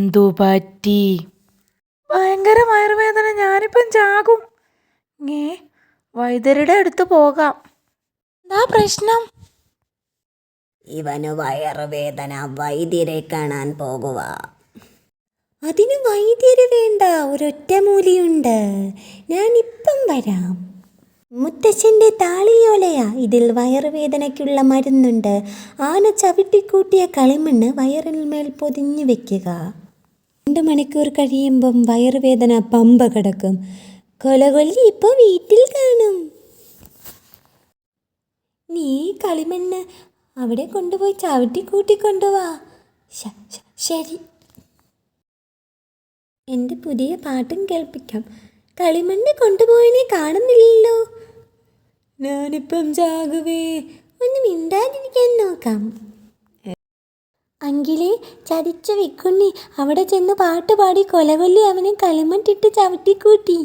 എന്തു പറ്റി? ഭയങ്കര വയറുവേദന, ഞാനിപ്പം ചാകും. വൈദ്യരുടെ അടുത്ത് പോകാം. എന്താ പ്രശ്നം? ഇവന് വയറുവേദന, വൈദ്യരെ കാണാൻ പോകുക. അതിന് വൈദ്യര് വേണ്ട, ഒരൊറ്റമൂലിയുണ്ട്, ഞാനിപ്പം വരാം. മുത്തശ്ശൻ്റെ താളിയോലയാ, ഇതിൽ വയറുവേദനയ്ക്കുള്ള മരുന്നുണ്ട്. ആന ചവിട്ടിക്കൂട്ടിയ കളിമണ്ണ് വയറിന്മേൽ പൊതിഞ്ഞു വെക്കുക. 2 മണിക്കൂർ കഴിയുമ്പം വയറുവേദന പമ്പ കിടക്കും. കൊലകൊല്ലി ഇപ്പോൾ വീട്ടിൽ കാണും. നീ കളിമണ്ണ് അവിടെ കൊണ്ടുപോയി ചവിട്ടിക്കൂട്ടിക്കൊണ്ടുവാ. ശരി. എൻ്റെ പുതിയ പാട്ടും കേൾപ്പിക്കാം. കളിമണ്ണ് കൊണ്ടുപോയതിനെ കാണുന്നില്ലല്ലോ. ഞാനിപ്പം ചാകുവേ. ഒന്ന് മിണ്ടാതിരിക്കാൻ നോക്കാം. അങ്കിലേ, ചതിച്ച വിക്കുണ്ണി അവിടെ ചെന്ന് പാട്ട് പാടി കൊലകൊല്ലി അവനെ കളിമണ്ണിട്ട് ചവിട്ടിക്കൂട്ടി.